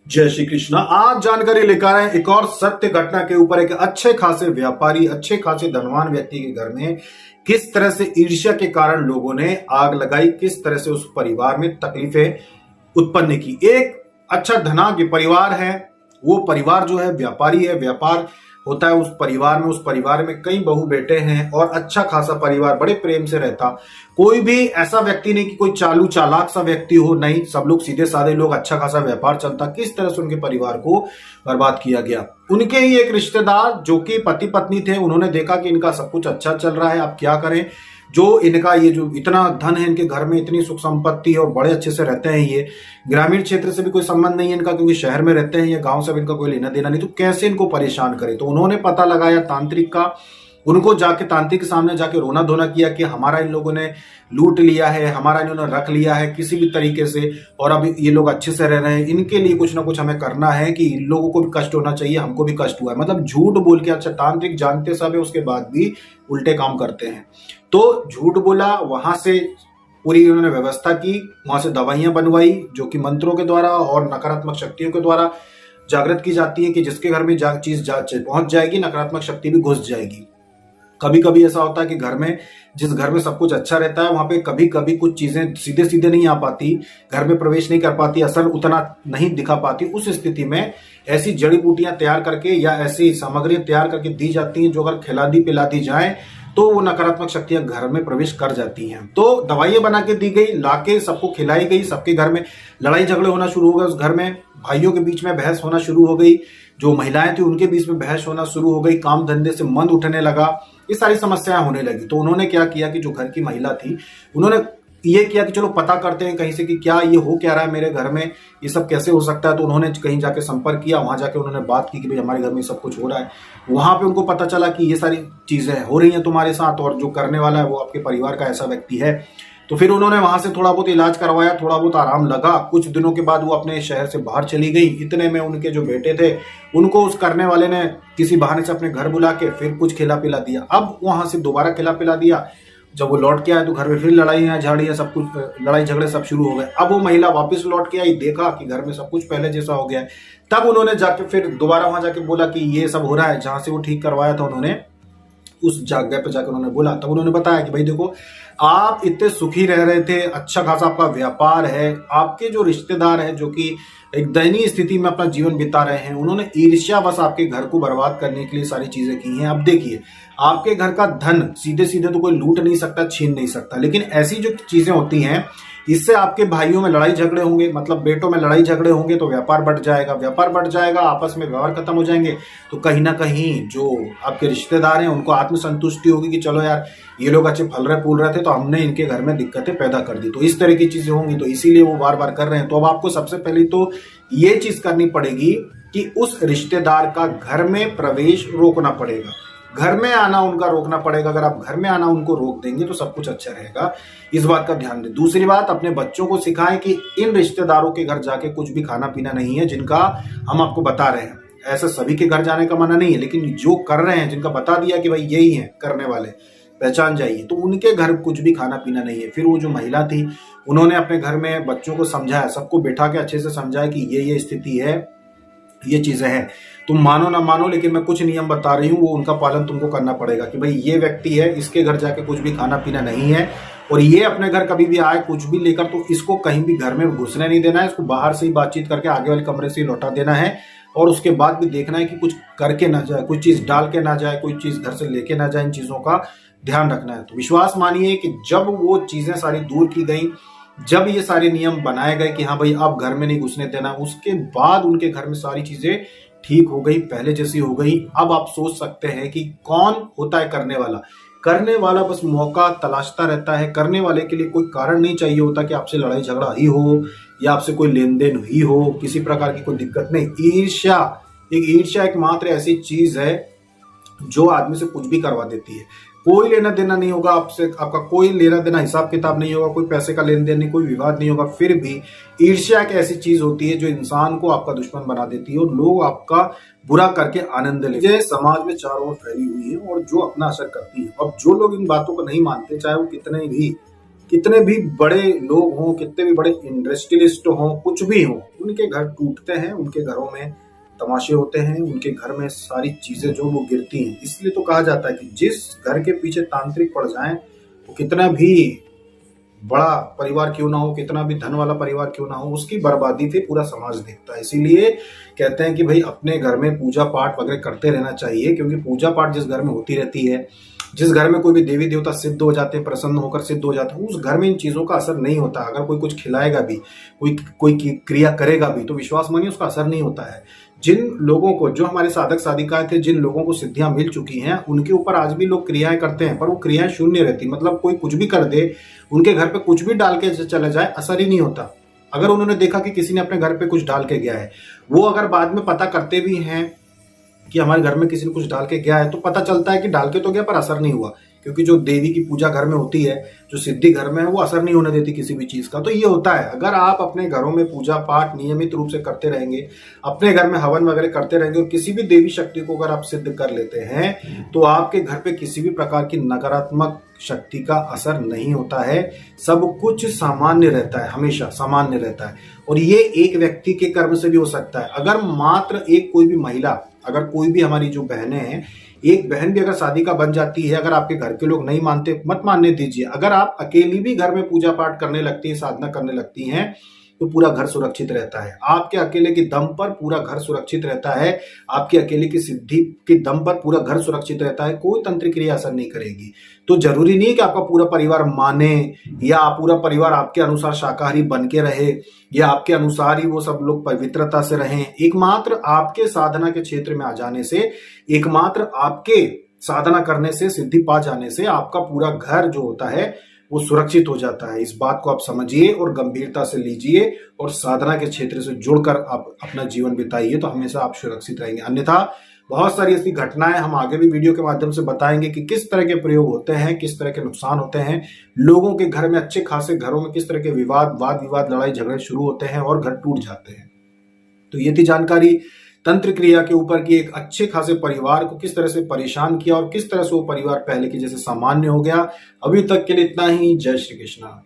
जय श्री कृष्णा। आज जानकारी लेकर आए हैं एक और सत्य घटना के ऊपर। एक अच्छे खासे व्यापारी, अच्छे खासे धनवान व्यक्ति के घर में किस तरह से ईर्ष्या के कारण लोगों ने आग लगाई, किस तरह से उस परिवार में तकलीफें उत्पन्न की। एक अच्छा धनाढ्य परिवार है, वो परिवार जो है व्यापारी है, व्यापार होता है उस परिवार में कई बहू बेटे हैं और अच्छा खासा परिवार बड़े प्रेम से रहता। कोई भी ऐसा व्यक्ति नहीं कि कोई चालू चालाक सा व्यक्ति हो, नहीं, सब लोग सीधे साधे लोग, अच्छा खासा व्यापार चलता। किस तरह से उनके परिवार को बर्बाद किया गया। उनके ही एक रिश्तेदार जो कि पति पत्नी थे, उन्होंने देखा कि इनका सब कुछ अच्छा चल रहा है, अब क्या करें। जो इनका ये जो इतना धन है इनके घर में, इतनी सुख संपत्ति है और बड़े अच्छे से रहते हैं, ये ग्रामीण क्षेत्र से भी कोई संबंध नहीं है इनका, क्योंकि शहर में रहते हैं, या गांव से भी इनका कोई लेना देना नहीं, तो कैसे इनको परेशान करे। तो उन्होंने पता लगाया तांत्रिक का, उनको जाके तांत्रिक के सामने जाके रोना धोना किया कि हमारा इन लोगों ने लूट लिया है, हमारा इन्होंने रख लिया है किसी भी तरीके से, और अब ये लोग अच्छे से रह रहे हैं, इनके लिए कुछ ना कुछ हमें करना है कि इन लोगों को भी कष्ट होना चाहिए, हमको भी कष्ट हुआ है। मतलब झूठ बोल के, अच्छा तांत्रिक जानते सब है उसके बाद भी उल्टे काम करते हैं। तो झूठ बोला, वहां से पूरी उन्होंने व्यवस्था की, वहां से दवाइयां बनवाई जो कि मंत्रों के द्वारा और नकारात्मक शक्तियों के द्वारा जागृत की जाती है कि जिसके घर में चीज पहुंच जाएगी, नकारात्मक शक्ति भी घुस जाएगी। कभी कभी ऐसा होता है कि घर में, जिस घर में सब कुछ अच्छा रहता है, वहां पे कभी कभी कुछ चीजें सीधे सीधे नहीं आ पाती, घर में प्रवेश नहीं कर पाती, असर उतना नहीं दिखा पाती। उस स्थिति में ऐसी जड़ी बूटियां तैयार करके या ऐसी सामग्रियां तैयार करके दी जाती हैं जो अगर खिला दी पिला दी जाए तो वो नकारात्मक शक्तियां घर में प्रवेश कर जाती हैं। तो दवाइयां बना के दी गई, लाके सबको खिलाई गई, सबके घर में लड़ाई झगड़े होना शुरू हो गए। उस घर में भाइयों के बीच में बहस होना शुरू हो गई, जो महिलाएं थी उनके बीच में बहस होना शुरू हो गई, काम धंधे से मन उठने लगा, ये सारी समस्याएं होने लगी। तो उन्होंने क्या किया कि जो घर की महिला थी, उन्होंने ये किया कि चलो पता करते हैं कहीं से कि क्या ये हो क्या रहा है मेरे घर में, ये सब कैसे हो सकता है। तो उन्होंने कहीं जाके संपर्क किया, वहां जाके उन्होंने बात की कि भाई हमारे घर में सब कुछ हो रहा है। वहां पे उनको पता चला कि ये सारी चीजें हो रही हैं तुम्हारे साथ, और जो करने वाला है वो आपके परिवार का ऐसा व्यक्ति है। तो फिर उन्होंने वहां से थोड़ा बहुत इलाज करवाया, थोड़ा बहुत आराम लगा। कुछ दिनों के बाद वो अपने शहर से बाहर चली गई। इतने में उनके जो बेटे थे उनको उस करने वाले ने किसी बहाने से अपने घर बुला के फिर कुछ खिला पिला दिया। अब वहां से दोबारा खिला पिला दिया। जब वो लौट के आए तो घर में फिर लड़ाइयां झाड़ियां, सब कुछ लड़ाई झगड़े सब शुरू हो गए। अब वो महिला वापस लौट के आई, देखा कि घर में सब कुछ पहले जैसा हो गया है। तब उन्होंने जाके फिर दोबारा वहां जाके बोला कि ये सब हो रहा है, जहां से वो ठीक करवाया था उन्होंने उस जगह पे जाकर उन्होंने बोला। तब उन्होंने बताया कि भाई देखो, आप इतने सुखी रह रहे थे, अच्छा खासा आपका व्यापार है, आपके जो रिश्तेदार हैं जो कि एक दयनीय स्थिति में अपना जीवन बिता रहे हैं, उन्होंने ईर्ष्यावश आपके घर को बर्बाद करने के लिए सारी चीजें की हैं। अब देखिए, आपके घर का धन सीधे सीधे तो कोई लूट नहीं सकता, छीन नहीं सकता, लेकिन ऐसी जो चीजें होती हैं इससे आपके भाइयों में लड़ाई झगड़े होंगे, मतलब बेटों में लड़ाई झगड़े होंगे तो व्यापार बढ़ जाएगा, व्यापार बढ़ जाएगा, आपस में व्यवहार खत्म हो जाएंगे। तो कहीं ना कहीं जो आपके रिश्तेदार हैं उनको आत्मसंतुष्टि होगी कि चलो यार, ये लोग अच्छे फल रहे फूल रहे थे तो हमने इनके घर में दिक्कतें पैदा कर दी। तो इस तरह की चीजें होंगी, तो इसीलिए वो बार बार कर रहे हैं। तो अब आपको सबसे पहले तो ये चीज करनी पड़ेगी कि उस रिश्तेदार का घर में प्रवेश रोकना पड़ेगा, घर में आना उनका रोकना पड़ेगा। अगर आप घर में आना उनको रोक देंगे तो सब कुछ अच्छा रहेगा, इस बात का ध्यान दें। दूसरी बात, अपने बच्चों को सिखाएं कि इन रिश्तेदारों के घर जाके कुछ भी खाना पीना नहीं है जिनका हम आपको बता रहे हैं। ऐसा सभी के घर जाने का मना नहीं है, लेकिन जो कर रहे हैं, जिनका बता दिया कि भाई यही है करने वाले, पहचान जाइए, तो उनके घर कुछ भी खाना पीना नहीं है। फिर वो जो महिला थी उन्होंने अपने घर में बच्चों को समझाया, सबको बैठा के अच्छे से समझाया कि ये स्थिति है, ये चीजें हैं, तुम मानो ना मानो, लेकिन मैं कुछ नियम बता रही हूँ, वो उनका पालन तुमको करना पड़ेगा। कि भाई ये व्यक्ति है, इसके घर जाके कुछ भी खाना पीना नहीं है, और ये अपने घर कभी भी आए कुछ भी लेकर तो इसको कहीं भी घर में घुसने नहीं देना है, इसको बाहर से ही बातचीत करके आगे वाले कमरे से ही लौटा देना है। और उसके बाद भी देखना है कि कुछ करके ना जाए, कोई चीज डाल के ना जाए, कोई चीज घर से लेके ना जाए, इन चीजों का ध्यान रखना है। तो विश्वास मानिए कि जब वो चीजें सारी दूर की गई, जब ये सारे नियम बनाए गए कि हाँ भाई अब घर में नहीं घुसने देना, उसके बाद उनके घर में सारी चीजें ठीक हो गई, पहले जैसी हो गई। अब आप सोच सकते हैं कि कौन होता है करने वाला। करने वाला बस मौका तलाशता रहता है, करने वाले के लिए कोई कारण नहीं चाहिए होता कि आपसे लड़ाई झगड़ा ही हो या आपसे कोई लेन देन ही हो, किसी प्रकार की कोई दिक्कत नहीं। ईर्ष्या एक मात्र ऐसी चीज है जो आदमी से कुछ भी करवा देती है। कोई लेना देना नहीं होगा आपसे, आपका कोई लेना देना हिसाब किताब नहीं होगा, कोई पैसे का लेन देन नहीं, कोई विवाद नहीं होगा, फिर भी ईर्ष्या एक ऐसी चीज होती है जो इंसान को आपका दुश्मन बना देती है और लोग आपका बुरा करके आनंद लेते हैं। समाज में चारों ओर फैली हुई है और जो अपना असर करती है। अब जो लोग इन बातों को नहीं मानते, चाहे वो कितने भी कितने भी बड़े लोग हों, कितने भी बड़े इंडस्ट्रियलिस्ट हों, कुछ भी हों, उनके घर टूटते हैं, उनके घरों में तमाशे होते हैं, उनके घर में सारी चीजें जो वो गिरती हैं। इसलिए तो कहा जाता है कि जिस घर के पीछे तांत्रिक पड़ जाएं, वो कितना भी बड़ा परिवार क्यों ना हो, कितना भी धन वाला परिवार क्यों ना हो, उसकी बर्बादी पे पूरा समाज देखता है। इसीलिए कहते हैं कि भाई अपने घर में पूजा पाठ वगैरह करते रहना चाहिए, क्योंकि पूजा पाठ जिस घर में होती रहती है, जिस घर में कोई भी देवी देवता सिद्ध हो जाते हैं, प्रसन्न होकर सिद्ध हो जाते हैं, उस घर में इन चीजों का असर नहीं होता। अगर कोई कुछ खिलाएगा भी, कोई क्रिया करेगा भी, तो विश्वास मानिए उसका असर नहीं होता है। जिन लोगों को, जो हमारे साधक साधिकाएं थे, जिन लोगों को सिद्धियां मिल चुकी हैं, उनके ऊपर आज भी लोग क्रियाएं करते हैं, पर वो क्रियाएं शून्य रहती। मतलब कोई कुछ भी कर दे, उनके घर पे कुछ भी डाल के चले जाए, असर ही नहीं होता। अगर उन्होंने देखा कि किसी ने अपने घर पे कुछ डाल के गया है, वो अगर बाद में पता करते भी हैं कि हमारे घर में किसी ने कुछ डाल के गया है, तो पता चलता है कि डाल के तो गया पर असर नहीं हुआ, क्योंकि जो देवी की पूजा घर में होती है, जो सिद्धि घर में है, वो असर नहीं होने देती किसी भी चीज का। तो ये होता है, अगर आप अपने घरों में पूजा पाठ नियमित रूप से करते रहेंगे, अपने घर में हवन वगैरह करते रहेंगे, और किसी भी देवी शक्ति को अगर आप सिद्ध कर लेते हैं, तो आपके घर पे किसी भी प्रकार की नकारात्मक शक्ति का असर नहीं होता है। सब कुछ सामान्य रहता है, हमेशा सामान्य रहता है। और ये एक व्यक्ति के कर्म से भी हो सकता है। अगर मात्र एक कोई भी महिला, अगर कोई भी हमारी जो बहनें हैं, एक बहन भी अगर शादी का बन जाती है, अगर आपके घर के लोग नहीं मानते, मत मानने दीजिए। अगर आप अकेली भी घर में पूजा पाठ करने लगती है, साधना करने लगती हैं, तो पूरा घर सुरक्षित रहता है। आपके अकेले के दम पर पूरा घर सुरक्षित रहता है। आपके अकेले की सिद्धि के दम पर पूरा घर सुरक्षित रहता है। कोई तंत्र क्रिया असर नहीं करेगी। तो जरूरी नहीं कि आपका पूरा परिवार माने, या पूरा परिवार आपके अनुसार शाकाहारी बन के रहे, या आपके अनुसार ही वो सब लोग पवित्रता से रहें। एकमात्र आपके साधना के क्षेत्र में आ जाने से, एकमात्र आपके साधना करने से, सिद्धि पा जाने से आपका पूरा घर जो होता है वो सुरक्षित हो जाता है। इस बात को आप समझिए और गंभीरता से लीजिए, और साधना के क्षेत्र से जुड़कर आप अपना जीवन बिताइए, तो हमेशा आप सुरक्षित रहेंगे। अन्यथा बहुत सारी ऐसी घटनाएं हम आगे भी वीडियो के माध्यम से बताएंगे कि किस तरह के प्रयोग होते हैं, किस तरह के नुकसान होते हैं, लोगों के घर में, अच्छे खासे घरों में किस तरह के वाद विवाद, लड़ाई झगड़े शुरू होते हैं और घर टूट जाते हैं। तो ये थी जानकारी तंत्र क्रिया के ऊपर कि एक अच्छे खासे परिवार को किस तरह से परेशान किया और किस तरह से वो परिवार पहले के जैसे सामान्य हो गया। अभी तक के लिए इतना ही। जय श्री कृष्णा।